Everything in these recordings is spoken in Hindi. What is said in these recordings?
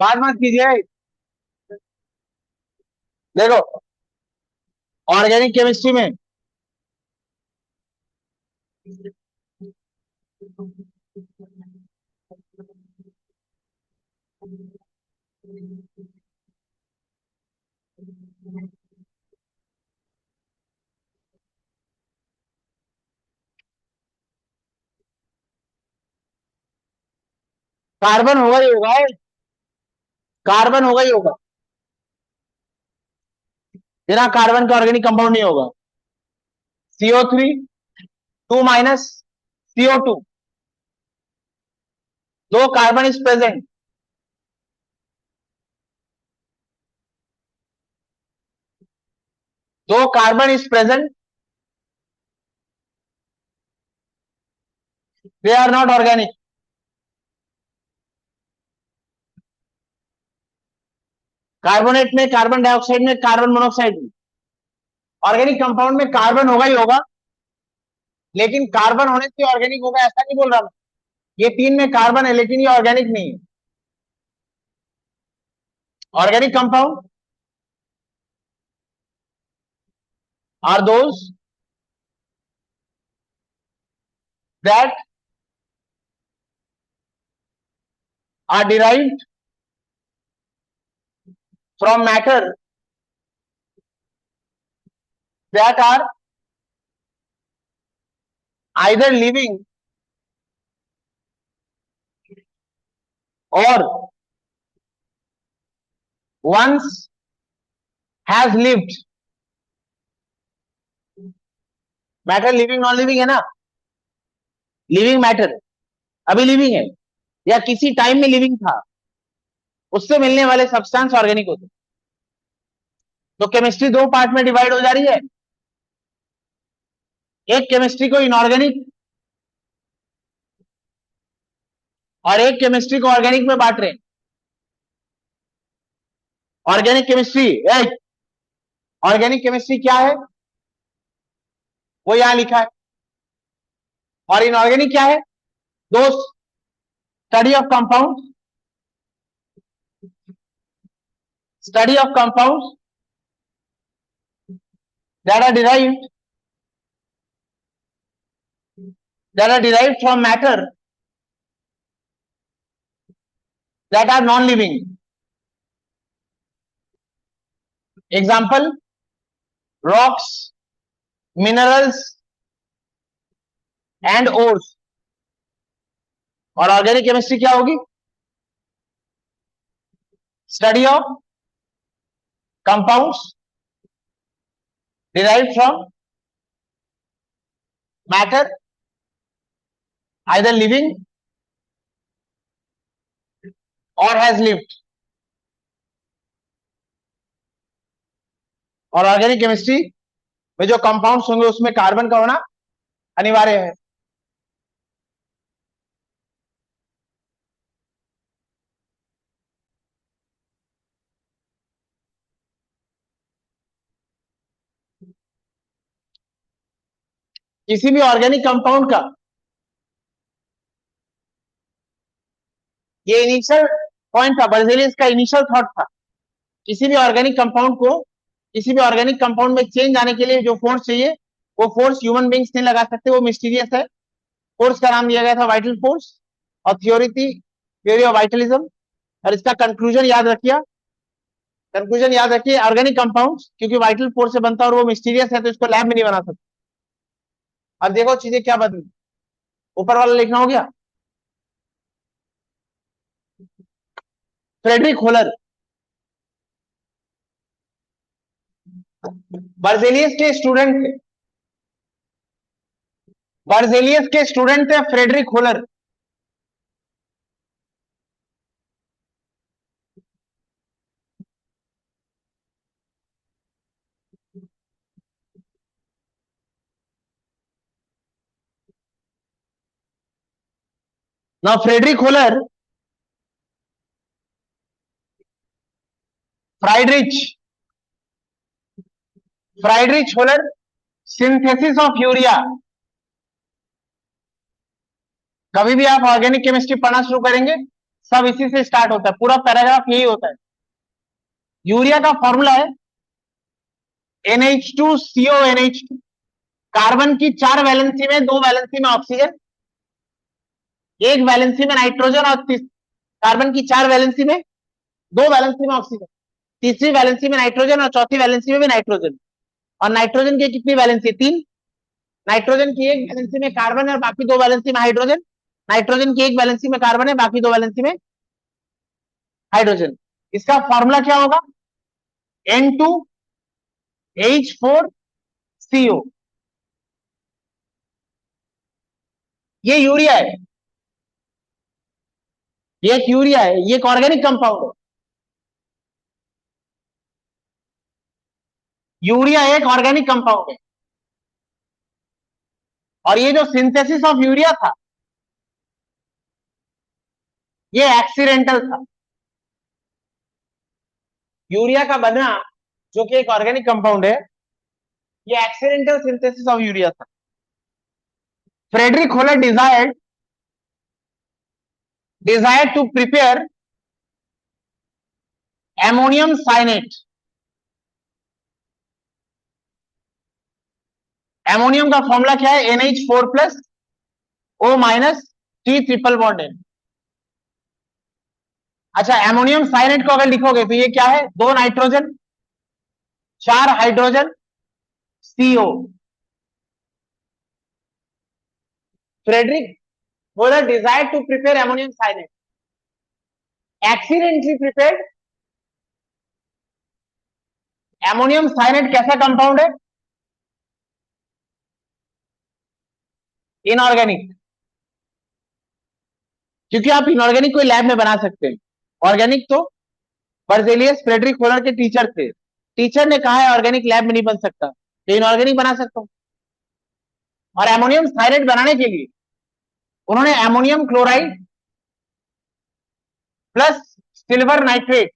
बात मत कीजिए। देखो, ऑर्गेनिक केमिस्ट्री में कार्बन होगा ही होगा। कार्बन होगा ही होगा। बिना कार्बन के ऑर्गेनिक कंपाउंड नहीं होगा। CO3 2 - CO2, दो कार्बन इज प्रेजेंट, दो carbon is present, they are not organic. Carbonate में, कार्बन डाइऑक्साइड में, कार्बन मोनोऑक्साइड में, ऑर्गेनिक कंपाउंड में कार्बन होगा ही होगा। लेकिन कार्बन होने से ऑर्गेनिक होगा ऐसा नहीं बोल रहा मैं। ये तीन में कार्बन है लेकिन ये ऑर्गेनिक नहीं है। Organic compound are those that are derived from matter that are either living or once has lived। Matter living non living है ना। लिविंग मैटर अभी लिविंग है या किसी टाइम में लिविंग था, उससे मिलने वाले सब्सटेंस ऑर्गेनिक होते। तो केमिस्ट्री दो पार्ट में डिवाइड हो जा रही है। एक केमिस्ट्री को इनऑर्गेनिक और एक केमिस्ट्री को ऑर्गेनिक में बांट रहे हैं। ऑर्गेनिक केमिस्ट्री, ऑर्गेनिक केमिस्ट्री क्या है वो यहां लिखा है। और इनऑर्गेनिक क्या है दोस्त? Study of compound, study of compound that are derived from matter that are non living। Example: rocks, minerals and ores। और ऑर्गेनिक केमिस्ट्री क्या होगी? Study of compounds derived from matter either living or has lived। और ऑर्गेनिक केमिस्ट्री में जो कंपाउंड्स होंगे उसमें कार्बन का होना अनिवार्य है। किसी भी ऑर्गेनिक कंपाउंड का ये इनिशियल पॉइंट था, बर्जेलियस का इनिशियल थॉट था। किसी भी ऑर्गेनिक कंपाउंड को, किसी भी ऑर्गेनिक कंपाउंड में चेंज आने के लिए जो फोर्स चाहिए वो फोर्स ह्यूमन बींग्स नहीं लगा सकते, वो मिस्टीरियस है। फोर्स का नाम दिया गया था वाइटल फोर्स। और थ्योरी थी थ्योरी ऑफ वाइटलिज्म। और इसका कंक्लूजन याद रखिए, कंक्लूजन याद रखिए, ऑर्गेनिक कंपाउंड क्योंकि वाइटल फोर्स से बनता है और वो मिस्टीरियस है तो इसको लैब में नहीं बना सकते। अब देखो चीजें क्या बदली। ऊपर वाला लिखना हो गया। फ्रेडरिक होलर बर्जेलियस के स्टूडेंट थे। बर्जेलियस के स्टूडेंट थे Friedrich Wohler. Now Friedrich Wohler, Friedrich Friedrich Wohler synthesis of urea. कभी भी आप ऑर्गेनिक केमिस्ट्री पढ़ना शुरू करेंगे, सब इसी से स्टार्ट होता है, पूरा पैराग्राफ यही होता है। यूरिया का फॉर्मूला है NH2CONH2। कार्बन की 4 वैलेंसी में 2 वैलेंसी में ऑक्सीजन, 1 वैलेंसी में नाइट्रोजन, और कार्बन की 4 वैलेंसी में 2 वैलेंसी में ऑक्सीजन, तीसरी वैलेंसी में नाइट्रोजन और चौथी वैलेंसी में भी नाइट्रोजन। और नाइट्रोजन की कितनी वैलेंसी? 3। नाइट्रोजन की 1 वैलेंसी में कार्बन है और बाकी 2 वैलेंसी में हाइड्रोजन। नाइट्रोजन की 1 वैलेंसी में कार्बन है, बाकी 2 वैलेंसी में हाइड्रोजन। इसका फॉर्मूला क्या होगा? N2H4CO। ये यूरिया है, ये एक यूरिया है, ये एक ऑर्गेनिक कंपाउंड है। यूरिया एक ऑर्गेनिक कंपाउंड है, और ये जो सिंथेसिस ऑफ यूरिया था ये एक्सीडेंटल था। यूरिया का बनना, जो कि एक ऑर्गेनिक कंपाउंड है, ये एक्सीडेंटल सिंथेसिस ऑफ यूरिया था। Friedrich Wohler desired to prepare ammonium cyanate। Ammonium का फॉर्मूला क्या है? NH4+O- T triple bond N। अच्छा, एमोनियम साइनेट को अगर लिखोगे तो ये क्या है? 2 nitrogen, 4 hydrogen, CO। Friedrich Wohler desired to prepare ammonium cyanate, accidentally prepared ammonium cyanate. कैसा कंपाउंड है? इनऑर्गेनिक। क्योंकि आप इनऑर्गेनिक कोई लैब में बना सकते हैं, ऑर्गेनिक तो बर्जेलियस फ्रेडरिक होलर के टीचर थे। टीचर ने कहा है ऑर्गेनिक लैब में नहीं बन सकता, तो इनऑर्गेनिक बना सकता हूं। और एमोनियम साइनेट बनाने के लिए उन्होंने ammonium chloride plus silver nitrate,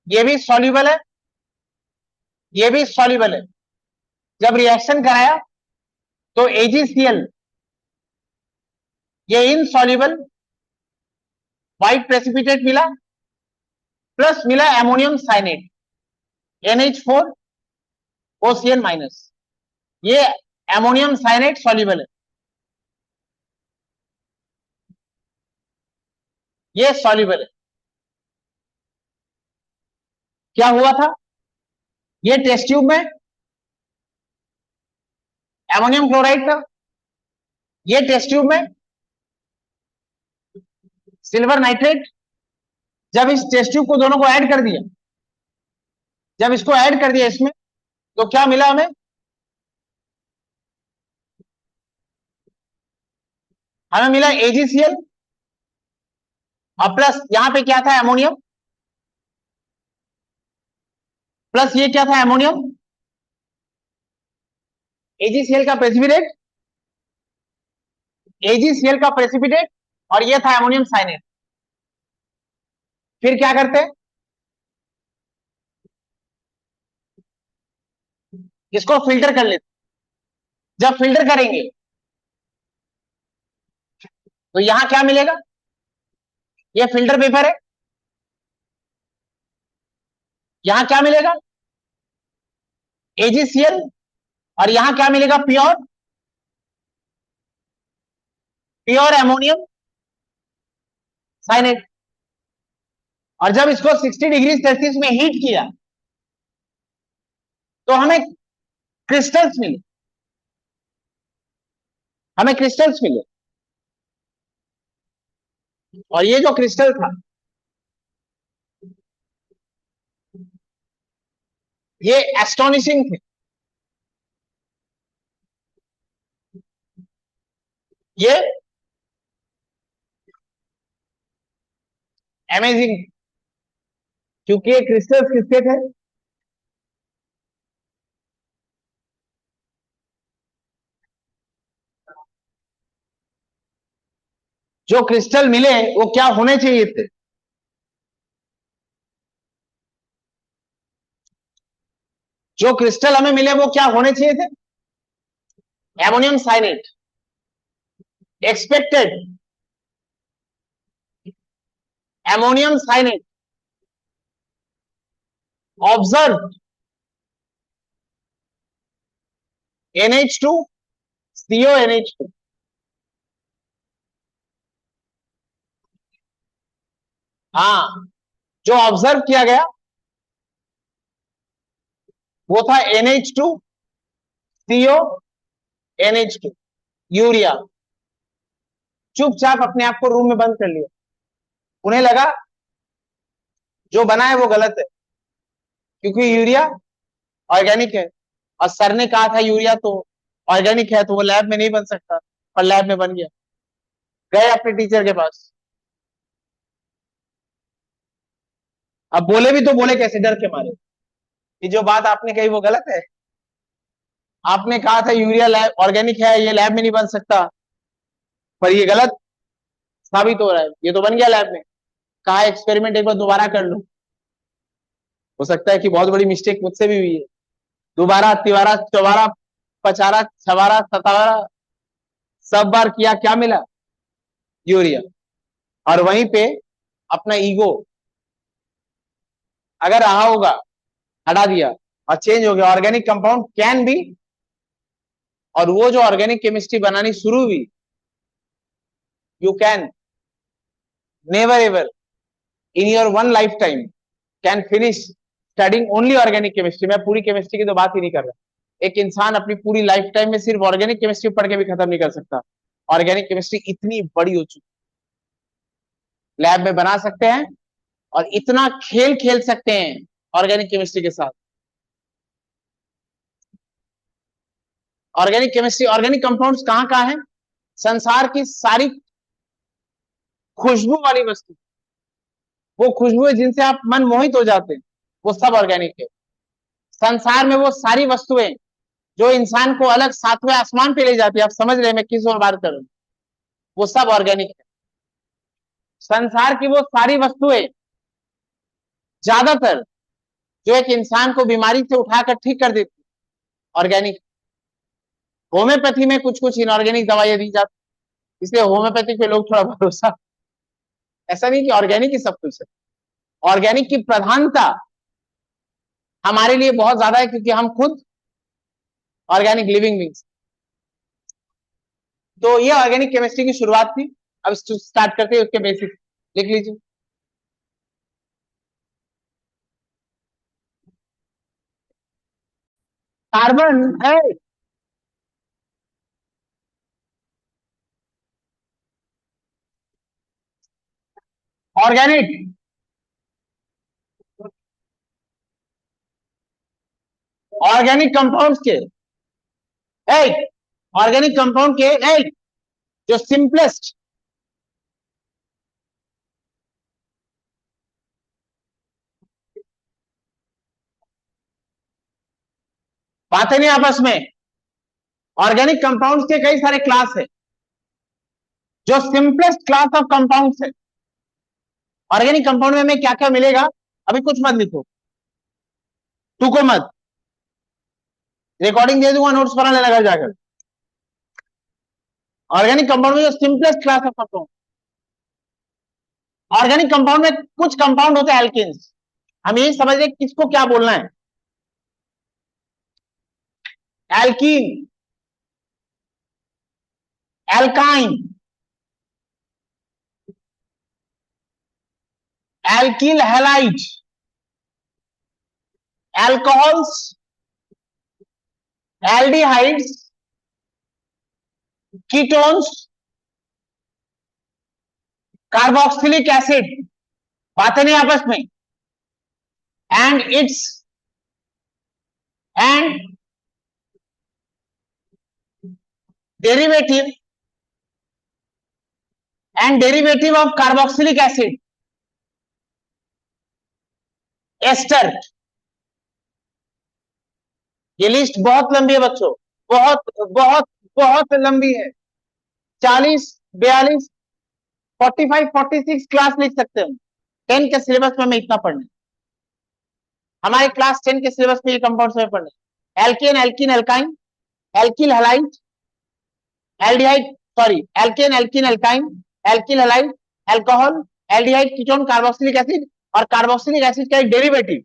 ये भी सॉल्युबल है, ये भी सॉल्युबल है, जब रिएक्शन कराया तो AgCl, ये इनसॉल्युबल व्हाइट प्रेसिपिटेट मिला, प्लस मिला एमोनियम साइनेट NH4OCN-। ये एमोनियम साइनेट सॉल्युबल है, ये सॉल्युबल है। क्या हुआ था? ये टेस्ट ट्यूब में एमोनियम क्लोराइड था, ये टेस्ट ट्यूब में सिल्वर नाइट्रेट। जब इस टेस्ट ट्यूब को दोनों को ऐड कर दिया, जब इसको ऐड कर दिया इसमें, तो क्या मिला हमें? हमें मिला AgCl, और प्लस यहां पे क्या था? एमोनियम। प्लस ये क्या था? एमोनियम। AgCl का प्रेसिपिटेट, AgCl का प्रेसिपिटेट, और ये था एमोनियम साइनेट। फिर क्या करते हैं? इसको फिल्टर कर लेते। जब फिल्टर करेंगे तो यहां क्या मिलेगा? ये फिल्टर पेपर है, यहां क्या मिलेगा? AgCl, और यहां क्या मिलेगा? Pure pure ammonium cyanate. और जब इसको 60 डिग्री सेल्सियस में हीट किया तो हमें क्रिस्टल्स मिले, हमें क्रिस्टल्स मिले। और ये जो क्रिस्टल था ये एस्टोनिशिंग थे, ये अमेजिंग, क्योंकि ये क्रिस्टल्स किसके थे? जो क्रिस्टल मिले वो क्या होने चाहिए थे? जो क्रिस्टल हमें मिले वो क्या होने चाहिए थे? Ammonium cyanate. Expected ammonium cyanate observe NH2 CONH2। हाँ, जो ऑब्जर्व किया गया वो था NH2 CONH2 यूरिया। चुपचाप अपने आप को रूम में बंद कर लिया। उन्हें लगा जो बना है वो गलत है, क्योंकि यूरिया ऑर्गेनिक है और सर ने कहा था यूरिया तो ऑर्गेनिक है तो वो लैब में नहीं बन सकता, और लैब में बन गया। गए अपने टीचर के पास। अब बोले भी तो बोले कैसे, डर के मारे कि जो बात आपने कही वो गलत है। आपने कहा था यूरिया लैब ऑर्गेनिक है, ये लैब में नहीं बन सकता, पर ये गलत साबित हो रहा है, ये तो बन गया लैब में। कहा एक्सपेरिमेंट एक बार दोबारा कर लो, हो सकता है कि बहुत बड़ी मिस्टेक मुझसे भी हुई है। दोबारा तिबारा चौबारा पचारा छबारा सतारा सब बार किया, क्या मिला? यूरिया। और वहीं पे अपना ईगो अगर रहा होगा हटा दिया और चेंज हो गया, ऑर्गेनिक कंपाउंड कैन बी। और वो जो ऑर्गेनिक केमिस्ट्री बनानी शुरू हुई, you can never ever in your one life time can finish studying only organic chemistry. मैं पूरी केमिस्ट्री की तो बात ही नहीं कर रहा। एक इंसान अपनी पूरी लाइफ टाइम में सिर्फ ऑर्गेनिक केमिस्ट्री पढ़ के भी खत्म नहीं कर सकता। ऑर्गेनिक केमिस्ट्री इतनी बड़ी हो चुकी, लैब में बना सकते हैं और इतना खेल खेल सकते हैं ऑर्गेनिक केमिस्ट्री के साथ। ऑर्गेनिक केमिस्ट्री, ऑर्गेनिक कंपाउंड्स कहां कहां है? संसार की सारी खुशबू वाली वस्तु, वो खुशबुएं जिनसे आप मन मोहित हो जाते हैं, वो सब ऑर्गेनिक है। संसार में वो सारी वस्तुएं जो इंसान को अलग सातवें आसमान पे ले जाती है, आप समझ रहे हैं मैं किस और बात कर रहा हूं, वो सब ऑर्गेनिक है। संसार की वो सारी वस्तुएं ज्यादातर जो एक इंसान को बीमारी से उठाकर ठीक कर देती, ऑर्गेनिक। होम्योपैथी में कुछ कुछ इनऑर्गेनिक दवाइयां दी जाती, इसलिए होम्योपैथी पे लोग थोड़ा भरोसा, ऐसा नहीं कि ऑर्गेनिक ही सब कुछ है। ऑर्गेनिक की प्रधानता हमारे लिए बहुत ज्यादा है, क्योंकि हम खुद ऑर्गेनिक लिविंग बींग्स। तो ये ऑर्गेनिक केमिस्ट्री की शुरुआत थी। अब स्टार्ट करते हैं उसके बेसिक्स, लिख लीजिए। कार्बन है ऑर्गेनिक, ऑर्गेनिक कंपाउंड्स के एक, ऑर्गेनिक कंपाउंड के एक जो सिंपलेस्ट, बात है नहीं आपस में। ऑर्गेनिक कंपाउंड्स के कई सारे क्लास है, जो सिंपलेस्ट क्लास ऑफ कंपाउंड्स है। ऑर्गेनिक कंपाउंड में हमें क्या क्या मिलेगा, अभी कुछ मत लिखो, तू को मत, रिकॉर्डिंग दे दूंगा, नोट्स बनाने लगा जाकर। ऑर्गेनिक कंपाउंड में जो simplest class of compound, organic compound में कुछ कंपाउंड होते हैं एल्किन्स। हम यही समझ रहे किसको क्या बोलना है। Alkene, alkyne, alkyl halide, alcohols, aldehydes, ketones, carboxylic acid, बातें नहीं आपस में, and its and derivative and derivative of carboxylic acid, ester. ये लिस्ट बहुत लंबी है बच्चों, बहुत बहुत बहुत लंबी है। 40 42 45 46 क्लास लिख सकते हैं। 10 के सिलेबस में हमें इतना पढ़ना है। हमारे क्लास 10 के सिलेबस में ये कंपाउंड्स में पढ़ना है। Alkane, alkene, alkyne, alkyl halide, aldehyde, sorry, alkane, alkene, alkyne, alkyl halide, alcohol, aldehyde ketone carboxylic acid, और कार्बोक्सिलिक एसिड का एक डेरिवेटिव,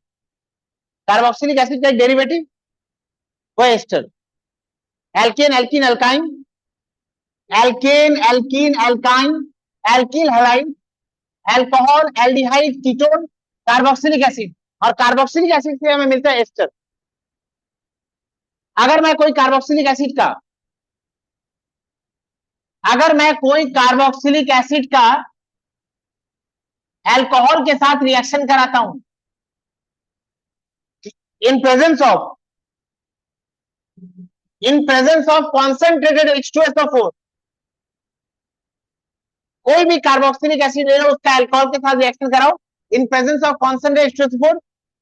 कार्बोक्सिलिक एसिड का एक डेरिवेटिव वो ester. Alkane, alkene, alkyne, alkane, alkene, alkyne, alkyl halide, alcohol, aldehyde, ketone, carboxylic acid, और कार्बोक्सिलिक एसिड से हमें मिलता है एस्टर। अगर मैं कोई कार्बोक्सिलिक एसिड का अगर मैं कोई कार्बोक्सिलिक एसिड का अल्कोहल के साथ रिएक्शन कराता हूं in presence of concentrated H2SO4, कोई भी कार्बोक्सिलिक एसिड ले लो, उसका अल्कोहल के साथ रिएक्शन कराओ in presence of concentrated H2SO4,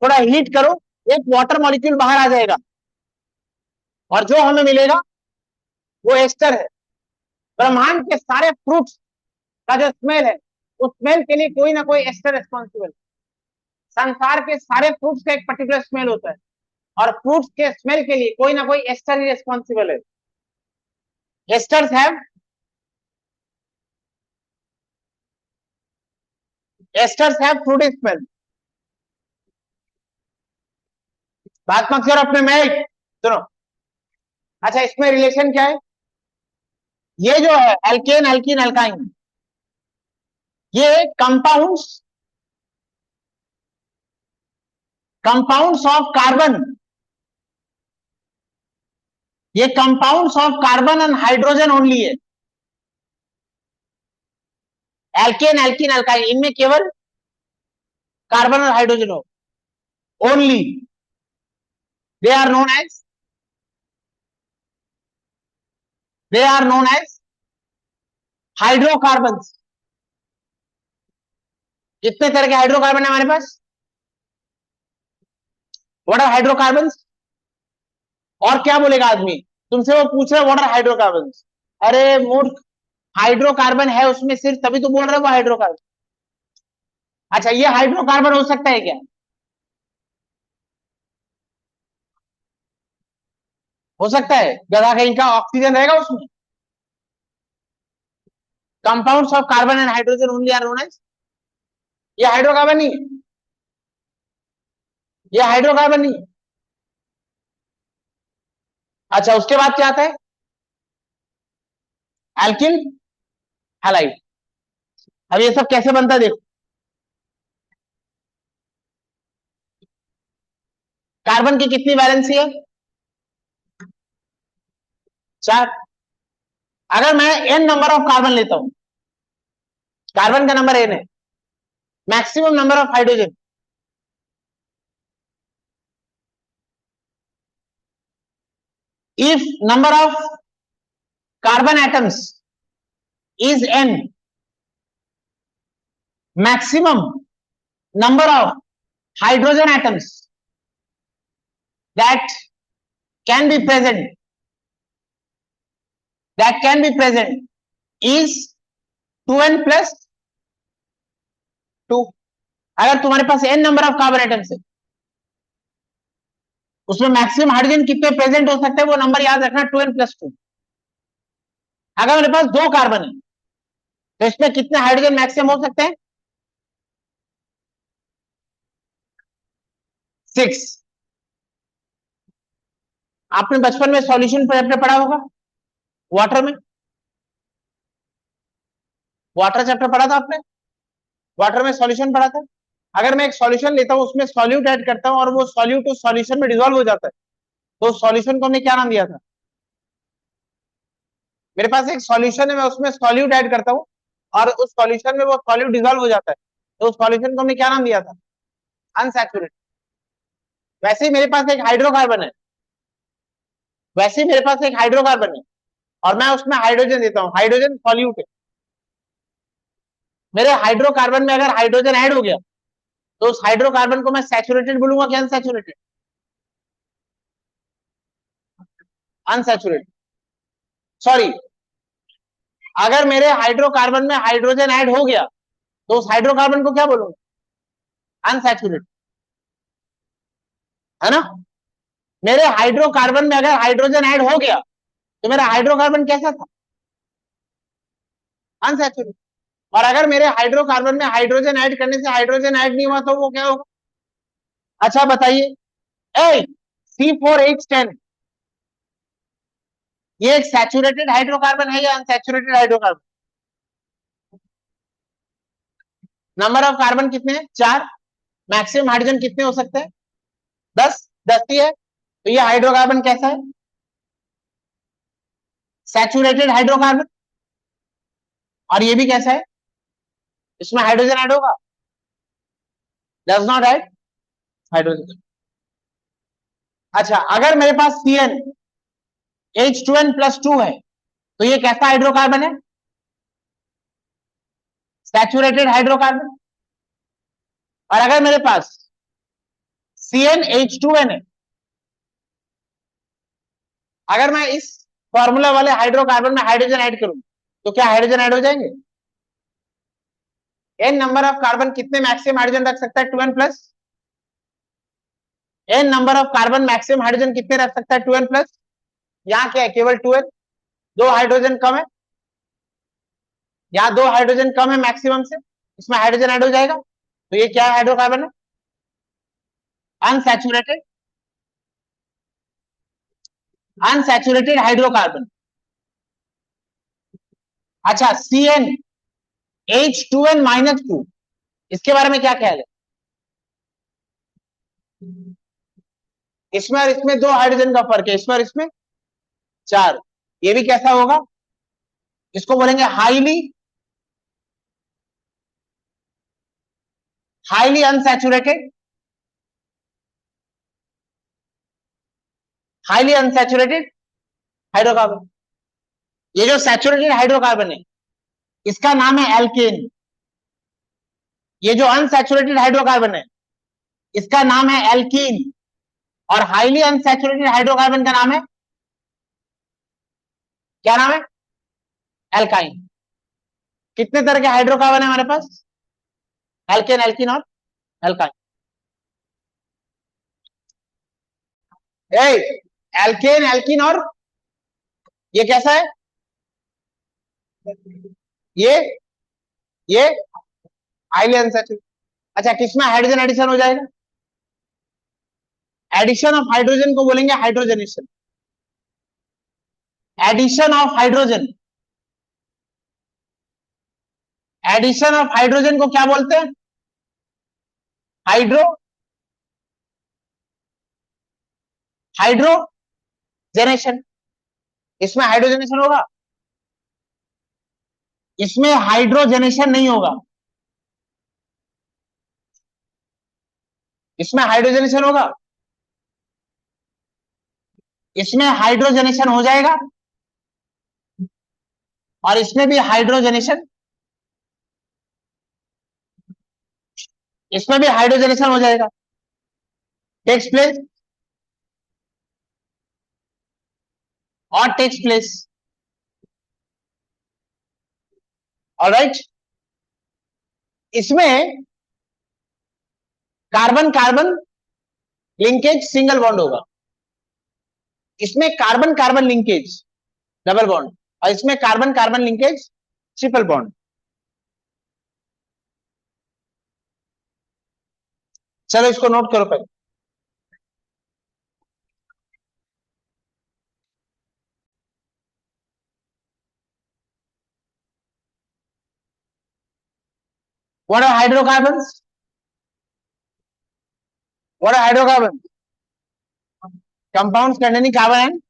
थोड़ा हीट करो, एक वाटर मॉलिक्यूल बाहर आ जाएगा और जो हमें मिलेगा वो एस्टर है। ब्रह्मांड के सारे फ्रूट्स का जो स्मेल है, उस स्मेल के लिए कोई ना कोई एस्टर रिस्पॉन्सिबल। संसार के सारे फ्रूट्स का एक पर्टिकुलर स्मेल होता है और फ्रूट्स के स्मेल के लिए कोई ना कोई एस्टर ही रिस्पॉन्सिबल है। Asters have Frooti smell. बात मत करो अपने में, सुनो। अच्छा, इसमें रिलेशन क्या है? ये जो है एल्केन, एल्कीन, एल्काइन, ये कंपाउंड्स ऑफ कार्बन, ये compounds of carbon and hydrogen only है। एल्केन, एल्कीन, एल्काइन, इनमें केवल कार्बन और हाइड्रोजन हो only. They are known as hydrocarbon. कितने तरह के हाइड्रोकार्बन है हमारे पास? What are hydrocarbon? और क्या बोलेगा आदमी? तुमसे वो पूछ रहा है व्हाट आर हाइड्रोकार्बन। अरे मूर्ख, हाइड्रोकार्बन है उसमें सिर्फ, तभी तो बोल रहे वो हाइड्रोकार्बन। अच्छा, ये हाइड्रोकार्बन हो सकता है क्या? हो सकता है, गधा कहीं का, ऑक्सीजन रहेगा उसमें। Compounds of carbon and hydrogen only are known as, ये हाइड्रोकार्बन नहीं है, ये हाइड्रोकार्बन नहीं है। अच्छा, उसके बाद क्या आता है? Alkyl halide. अब ये सब कैसे बनता है देखो। कार्बन की कितनी वैलेंसी है? 4। अगर मैं n नंबर ऑफ कार्बन लेता हूं, कार्बन का नंबर n है, maximum number of hydrogen, if number of carbon atoms is n, maximum number of hydrogen atoms that can be present is 2n plus 2। अगर तुम्हारे पास n number of carbon atoms है, उसमें मैक्सिमम हाइड्रोजन कितने प्रेजेंट हो सकते हैं, वो नंबर याद रखना, 2n plus 2। अगर मेरे पास 2 कार्बन है तो इसमें कितने हाइड्रोजन मैक्सिमम हो सकते हैं? 6। आपने बचपन में सॉल्यूशन चैप्टर पढ़ा होगा, वाटर में, वाटर चैप्टर पढ़ा था आपने, वाटर में सॉल्यूशन पढ़ा था। अगर मैं एक सॉल्यूशन लेता हूं, उसमें सॉल्यूट ऐड करता हूं और वो सॉल्यूट उस सॉल्यूशन में डिसॉल्व हो जाता है, तो उस सॉल्यूशन को हमने क्या नाम दिया था? मेरे पास एक सॉल्यूशन है, मैं उसमें सॉल्यूट ऐड करता हूं और उस सॉल्यूशन में वो सॉल्यूट डिसॉल्व हो जाता है, तो उस सॉल्यूशन को हमने क्या नाम दिया था? अनसैचुरेटेड। वैसे ही मेरे पास एक हाइड्रोकार्बन है, वैसे ही मेरे पास एक हाइड्रोकार्बन है और मैं उसमें हाइड्रोजन देता हूं, हाइड्रोजन सॉल्यूट है। मेरे हाइड्रोकार्बन में अगर हाइड्रोजन ऐड हो गया तो उस हाइड्रोकार्बन को मैं सैचुरेटेड बोलूंगा कि अनसैचुरेटेड? Unsaturated, sorry. अगर मेरे हाइड्रोकार्बन में हाइड्रोजन ऐड हो गया तो उस हाइड्रोकार्बन को क्या बोलूंगा? अनसैचुरेटेड, है ना? मेरे हाइड्रोकार्बन में अगर हाइड्रोजन ऐड हो गया तो मेरा हाइड्रोकार्बन कैसा था? अनसैचुरेटेड। और अगर मेरे हाइड्रोकार्बन में हाइड्रोजन ऐड करने से हाइड्रोजन ऐड नहीं हुआ तो वो क्या होगा? अच्छा बताइए, C4H10 ये एक सैचुरेटेड हाइड्रोकार्बन है या unsaturated hydrocarbon? Number of carbon कितने हैं? 4। मैक्सिमम हाइड्रोजन कितने हो सकते हैं? 10। 10 ही है, तो ये हाइड्रोकार्बन कैसा है? Saturated hydrocarbon. और ये भी कैसा है? इसमें हाइड्रोजन ऐड होगा? Does not add hydrogen. अच्छा, अगर मेरे पास CnH2n+2 है तो ये कैसा हाइड्रोकार्बन है? Saturated hydrocarbon. और अगर मेरे पास CnH2n है, अगर मैं इस फॉर्मूला वाले हाइड्रोकार्बन में हाइड्रोजन ऐड करूं तो क्या हाइड्रोजन ऐड हो जाएंगे? n नंबर ऑफ कार्बन कितने मैक्सिमम हाइड्रोजन रख सकता है? 2n+। n number of carbon maximum hydrogen कितने रख सकता है? 2n+। यहां क्या है? केवल 2n। दो हाइड्रोजन कम है, यहां दो हाइड्रोजन कम है मैक्सिमम से, इसमें हाइड्रोजन ऐड हो जाएगा, तो ये क्या हाइड्रोकार्बन है? Unsaturated unsaturated hydrocarbon. अच्छा, CnH2n-2 इसके बारे में क्या ख्याल है? इसमें और इसमें दो हाइड्रोजन का फर्क है, इसमें और इसमें 4। ये भी कैसा होगा? इसको बोलेंगे highly unsaturated. Highly unsaturated hydrocarbon. ये जो सैचुरेटेड हाइड्रोकार्बन है इसका नाम है एल्केन। ये जो अनसैचुरेटेड हाइड्रोकार्बन है इसका नाम है एल्कीन। और हाईली अनसैचुरेटेड हाइड्रोकार्बन का नाम है, क्या नाम है? एल्काइन। कितने तरह के हाइड्रोकार्बन है हमारे पास? एल्केन, एल्कीन और एल्काइन। एल्केन, एल्कीन और ये कैसा है? ये ये हाईली अनसैचुरेटेड। अच्छा, किसमें हाइड्रोजन एडिशन हो जाएगा? एडिशन ऑफ हाइड्रोजन को बोलेंगे hydrogenation. Addition of hydrogen, addition of hydrogen को क्या बोलते हैं? Hydro hydrogenation. इसमें हाइड्रोजनेशन होगा? इसमें हाइड्रोजनेशन नहीं होगा। इसमें हाइड्रोजनेशन होगा? इसमें हाइड्रोजनेशन हो जाएगा और इसमें भी हाइड्रोजनेशन, इसमें भी हाइड्रोजनेशन हो जाएगा। टेक्स प्लेस और टेक्स प्लेस। ऑलराइट, इसमें carbon carbon linkage single bond होगा, इसमें carbon carbon linkage double bond, और इसमें carbon carbon linkage triple bond. चलो इसको नोट करो पहले। What are hydrocarbons? What are hydrocarbons? Compounds containing carbon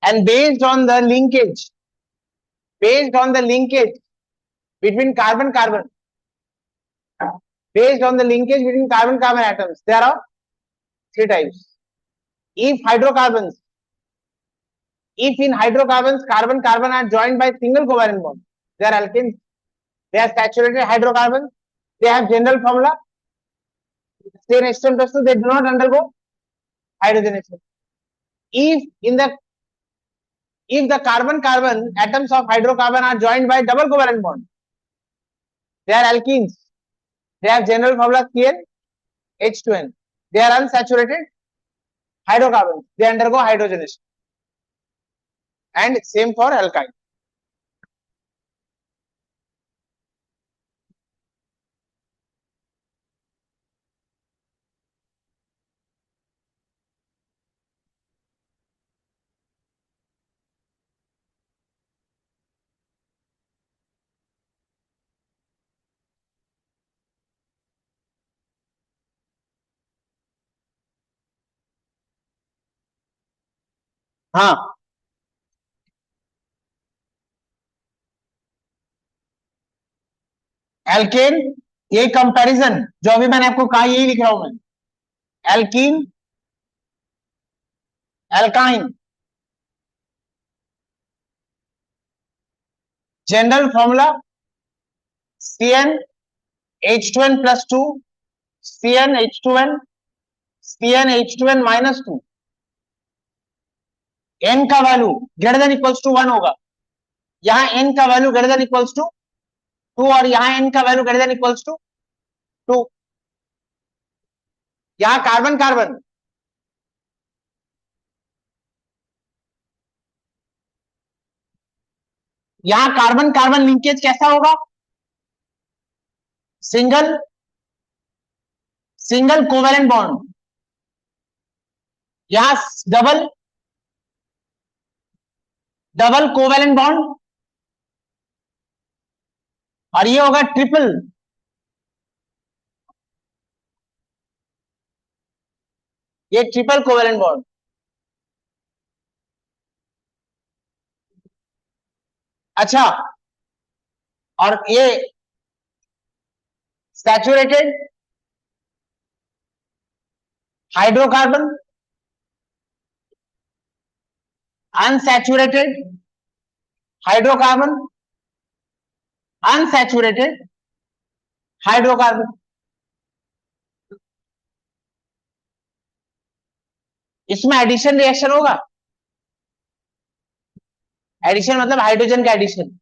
and based on the linkage between carbon carbon, based on the linkage between carbon carbon atoms, there are three types. If in hydrocarbons carbon carbon are joined by single covalent bond, they are alkenes. They are saturated hydrocarbons. They have general formula. Say next time, they do not undergo hydrogenation. If the carbon carbon atoms of hydrocarbon are joined by double covalent bond, they are alkenes. They have general formula CnH2n. They are unsaturated hydrocarbons. They undergo hydrogenation. And same for alkyne. हाँ, एल्केन, ये कंपैरिजन जो अभी मैंने आपको कहा यही लिख रहा हूं मैं, alkene, alkyne, general formula CnH2n+2, CnH2n, CnH2n -2, n का value greater than equals to 1 होगा, यहां n का value greater than equals to 2 और यहां n का value greater than equals to 2। यहां कार्बन कार्बन, यहां कार्बन कार्बन लिंकेज कैसा होगा, सिंगल सिंगल कोवेलेंट बॉन्ड, यहां डबल डबल कोवेलेंट बॉन्ड, और ये होगा ट्रिपल, ये ट्रिपल कोवेलेंट बॉन्ड। अच्छा, और ये saturated hydrocarbon, unsaturated hydrocarbon, unsaturated hydrocarbon. इसमें एडिशन रिएक्शन होगा, एडिशन मतलब हाइड्रोजन का addition,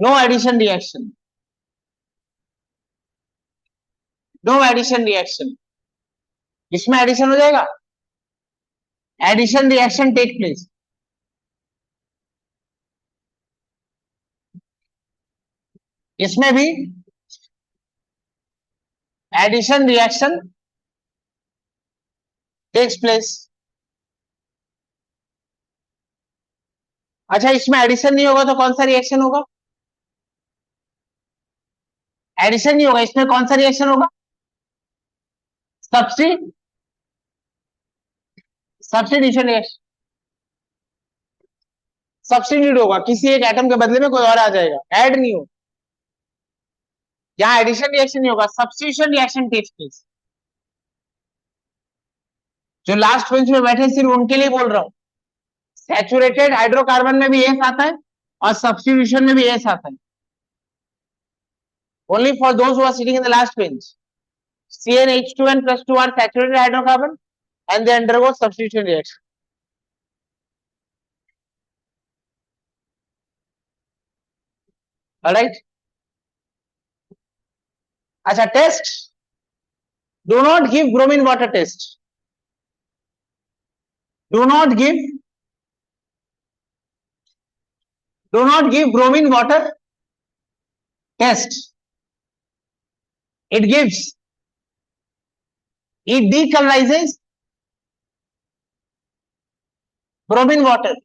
no addition reaction, no addition reaction. इसमें एडिशन हो जाएगा, एडिशन रिएक्शन टेक प्लेस। इसमें भी एडिशन रिएक्शन टेक्स प्लेस। अच्छा, इसमें एडिशन नहीं होगा तो कौन सा रिएक्शन होगा, एडिशन नहीं होगा, इसमें कौन सा रिएक्शन होगा, सब्स्टि सब्स्टिट्यूशन रिएक्शन, सब्स्टिट्यूट होगा, किसी एक एटम के बदले में कोई और आ जाएगा, ऐड नहीं होगा। यहां एडिशन रिएक्शन नहीं होगा, सब्स्टिट्यूशन रिएक्शन टेक्स प्लेस। जो लास्ट बेंच में बैठे सिर्फ उनके लिए बोल रहा हूं, सैचुरेटेड हाइड्रोकार्बन में भी एस आता है और सब्स्टिट्यूशन में भी एस आता है, only for those who are sitting in the last bench. CnH2n+2 are saturated hydrocarbon and they undergo substitution reaction. All right. अच्छा, test, do not give bromine water test, do not give bromine water test. It decolonizes bromine water,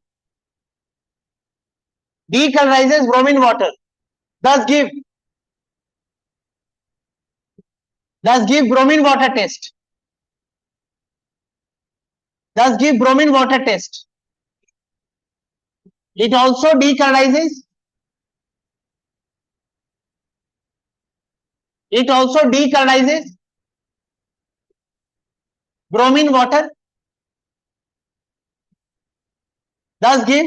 decolonizes bromine water, thus give bromine water test, thus give bromine water test. It also decolonizes bromine water, thus give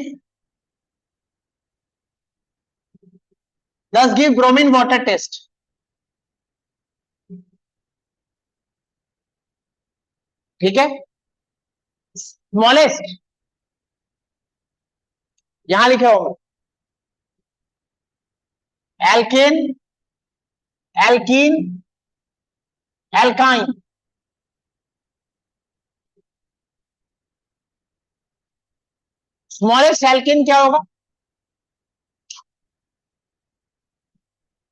bromine water test. ठीक है, स्मॉलेस्ट यहां लिखे होगा, alkane, alkene, alkyne. Smallest alkane क्या होगा,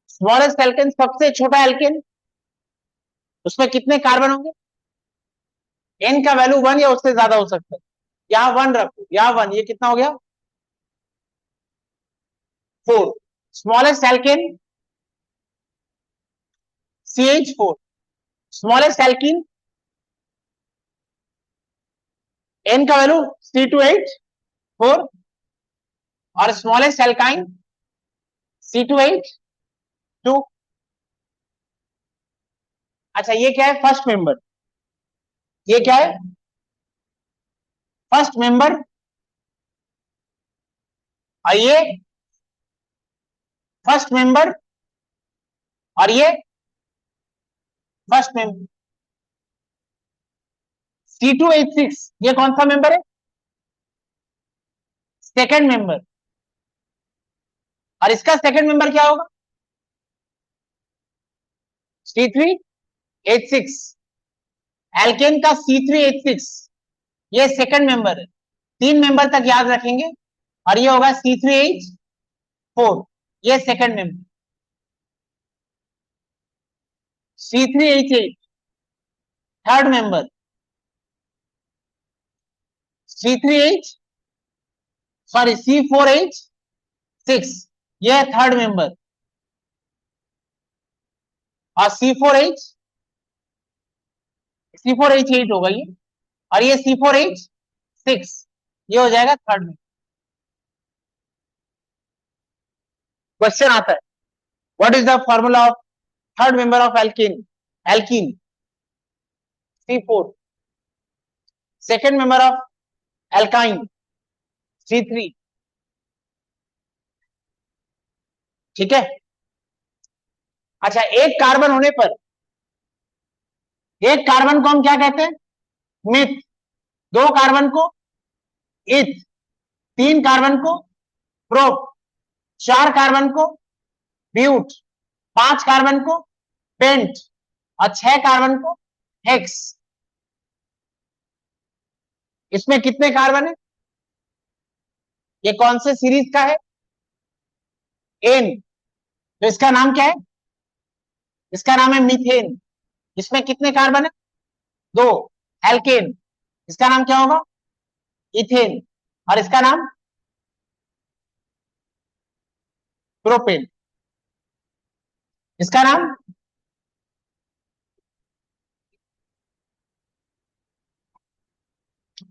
स्मॉलेस्ट एल्केन सबसे छोटा एल्केन, उसमें कितने कार्बन होंगे, एन का वैल्यू 1 या उससे ज्यादा हो सकता है, यहां 1 रखो, यहां 1, ये कितना हो गया 4। Smallest alkane CH4, smallest alkene n का वैल्यू C2H4 और स्मॉलेस्ट एल्काइन C2H2। अच्छा ये क्या है? First member. ये क्या है? First member. और ये फर्स्ट मेंबर और ये फर्स्ट मेंबर। C2H6 ये कौन सा मेंबर है? Second member. और इसका सेकंड मेंबर क्या होगा? C3H6। एल्केन का C3H6 ये सेकंड मेंबर है। तीन मेंबर तक याद रखेंगे। और ये होगा C3H4 ये second member. C3H8 third member. C3H sorry C4H6 ये थर्ड मेंबर। और C4H8 होगा ये। और ये C4H6 ये हो जाएगा थर्ड में। क्वेश्चन आता है what is the formula of third member of alkene? Alkene C4। Second member of alkyne C3। ठीक है। अच्छा एक कार्बन होने पर एक कार्बन को हम क्या कहते हैं? मिथ। दो कार्बन को इथ। तीन कार्बन को प्रोप। चार कार्बन को ब्यूट। पांच कार्बन को पेंट। और छह कार्बन को हेक्स। इसमें कितने कार्बन है? ये कौन से सीरीज का है? एन। तो इसका नाम क्या है? इसका नाम है मीथेन। इसमें कितने कार्बन है? दो। एल्केन इसका नाम क्या होगा? इथेन। और इसका नाम प्रोपेन। इसका नाम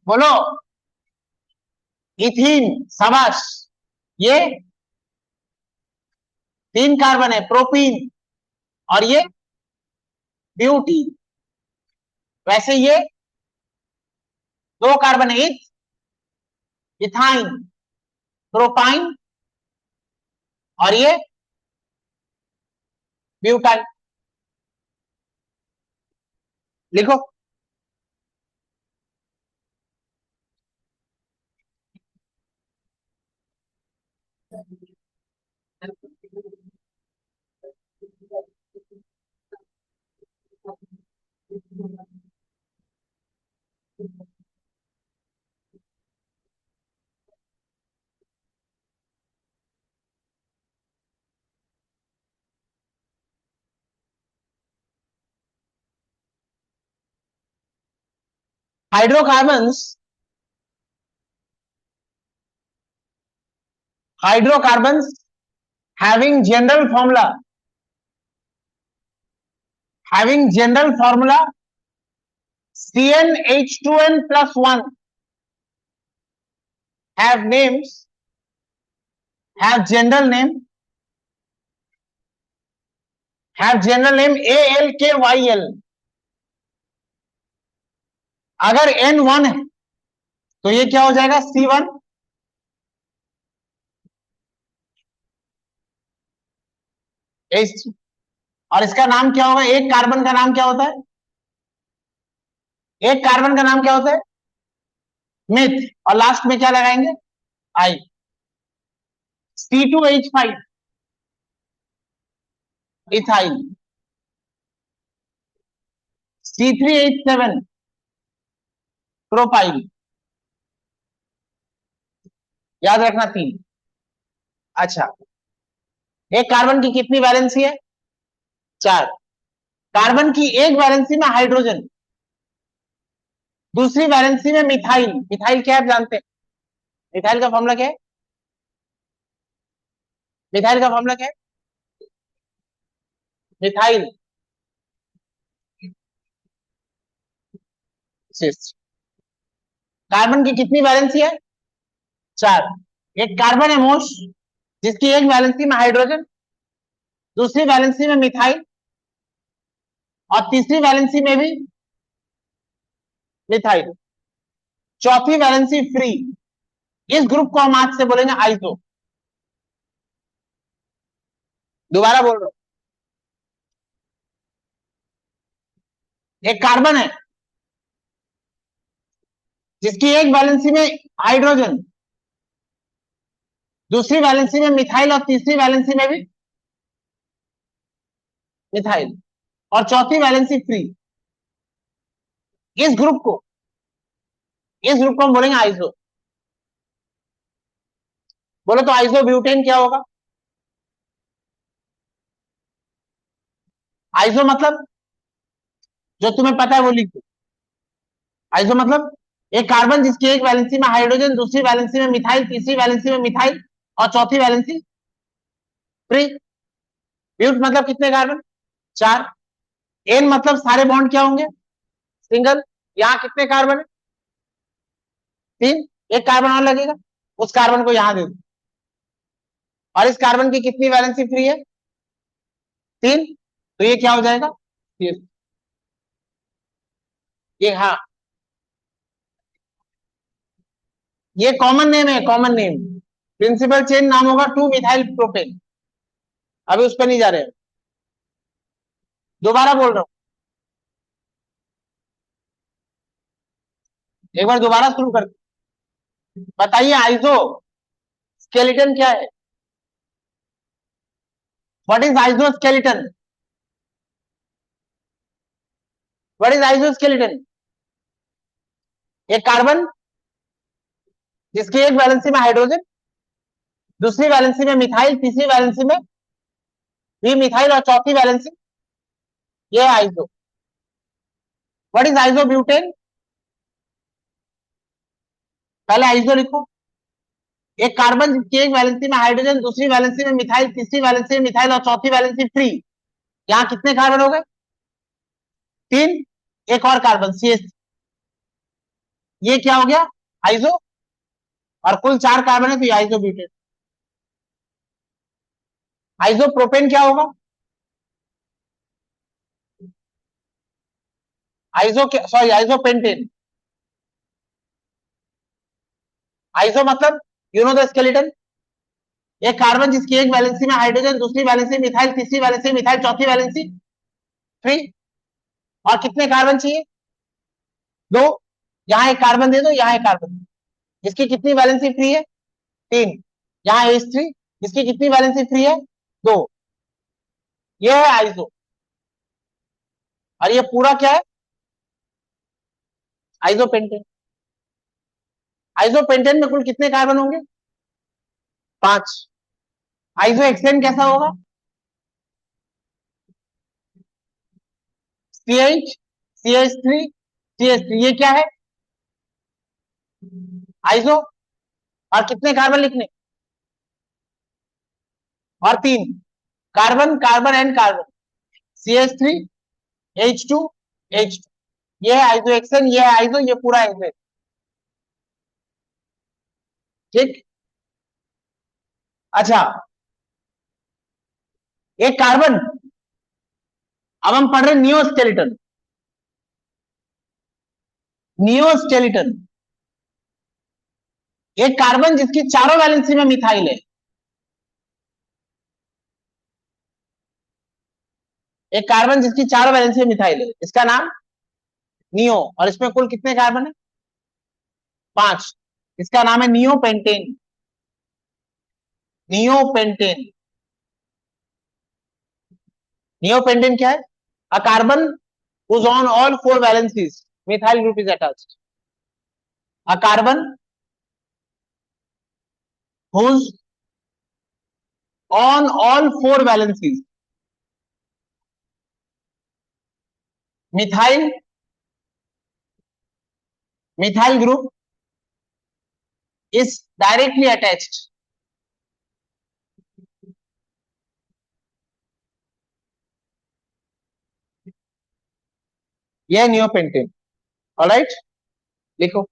बोलो। इथीन। शाबाश। ये तीन कार्बन है प्रोपीन। और ये ब्यूटीन। वैसे ये दो कार्बन है इथ इथाइन प्रोपाइन। और ये ब्यूटाइल। लिखो। Hydrocarbons hydrocarbons having general formula CnH2n plus 1 have names have general name ALKYL। अगर N1 है तो ये क्या हो जाएगा? C1। H3। और इसका नाम क्या होगा? एक कार्बन का नाम क्या होता है? एक कार्बन का नाम क्या होता है? मिथ। और लास्ट में क्या लगाएंगे? आई। C2H5 ethyl. C3H7 propyl. याद रखना तीन। अच्छा एक कार्बन की कितनी वैलेंसी है? चार। कार्बन की एक वैलेंसी में हाइड्रोजन, दूसरी वैलेंसी में मिथाइल। मिथाइल क्या है आप जानते हैं? मिथाइल का फॉर्मूला क्या है? मिथाइल का फॉर्मूला क्या है? मिथाइल कार्बन की कितनी वैलेंसी है? 4। एक कार्बन है मोश जिसकी एक वैलेंसी में हाइड्रोजन, दूसरी वैलेंसी में मिथाइल और तीसरी वैलेंसी में भी मिथाइल, चौथी वैलेंसी फ्री। इस ग्रुप को हम आज से बोलेंगे आइसो। दोबारा बोल रहा हूं, एक कार्बन है जिसकी एक वैलेंसी में हाइड्रोजन, दूसरी वैलेंसी में मिथाइल और तीसरी वैलेंसी में भी मिथाइल और चौथी वैलेंसी फ्री। इस ग्रुप को हम बोलेंगे आइसो। बोलो तो आइसो ब्यूटेन क्या होगा? आइसो मतलब जो तुम्हें पता है वो लिख दो। आइसो मतलब एक कार्बन जिसकी एक वैलेंसी में हाइड्रोजन, दूसरी वैलेंसी में मिथाइल, तीसरी वैलेंसी में मिथाइल और चौथी वैलेंसी फ्री। ब्यूट मतलब कितने कार्बन? 4। एन मतलब सारे बॉन्ड क्या होंगे? सिंगल। यहां कितने कार्बन है? 3। एक कार्बन और लगेगा, उस कार्बन को यहां दे दो। और इस कार्बन की कितनी वैलेंसी फ्री है? 3। तो ये क्या हो जाएगा? ये हाँ, ये कॉमन नेम है, कॉमन नेम। प्रिंसिपल चेन नाम होगा 2 मिथाइल प्रोपेन। अभी उस पर नहीं जा रहे हैं। दोबारा बोल रहा हूं, एक बार दोबारा शुरू कर। बताइए आइसो स्केलेटन क्या है? What is iso skeleton? What is iso skeleton? एक कार्बन जिसकी एक वैलेंसी में हाइड्रोजन, दूसरी वैलेंसी में मिथाइल, तीसरी वैलेंसी में भी मिथाइल और चौथी वैलेंसी, ये है iso. What is iso butane? पहले आइसो लिखो। एक कार्बन जिसकी एक वैलेंसी में हाइड्रोजन, दूसरी वैलेंसी में मिथाइल, तीसरी वैलेंसी में मिथाइल और चौथी वैलेंसी फ्री। यहां कितने कार्बन हो गए? 3। एक और कार्बन CH, ये क्या हो गया? आइसो। और कुल 4 कार्बन है तो ये आइसो ब्यूटेन। आइसो प्रोपेन क्या होगा? Iso sorry, iso pentane. Iso मतलब यू नो द स्केलेटन। एक कार्बन जिसकी एक वैलेंसी में हाइड्रोजन, दूसरी वैलेंसी मिथाइल, तीसरी वैलेंसी मिथाइल, चौथी वैलेंसी फ्री। और कितने कार्बन चाहिए? 2। यहां एक कार्बन दे दो, यहां एक कार्बन दे दो। इसकी कितनी वैलेंसी फ्री है? 3। यहां H3, इसकी कितनी वैलेंसी फ्री है? 2। ये है आइसो। और ये पूरा क्या है? Iso pentane. आइसो पेंटेन में कुल कितने कार्बन होंगे? 5। आइसो एक्सटेन कैसा होगा? CH, CH3, CH3, ये क्या है? आइसो। और कितने कार्बन लिखने? और 3। Carbon carbon and carbon, CH3, H2, H2। ये है आइसो एक्सेन, ये है आइसो, ये पूरा आइसो। ठीक। अच्छा, एक कार्बन, अब हम पढ़ रहे नियो स्केलेटन। नियो स्केलेटन एक कार्बन जिसकी चारों वैलेंसी में मिथाइल है। एक कार्बन जिसकी चारों वैलेंसी में मिथाइल है, इसका नाम नियो। और इसमें कुल कितने कार्बन है? 5। इसका नाम है neo pentane. Neo pentane. Neo pentane क्या है? A carbon whose on all 4 valencies methyl group is attached. A carbon whose on all 4 valencies methyl group is directly attached. यह नियोपेंटेन। ऑलराइट, लिखो।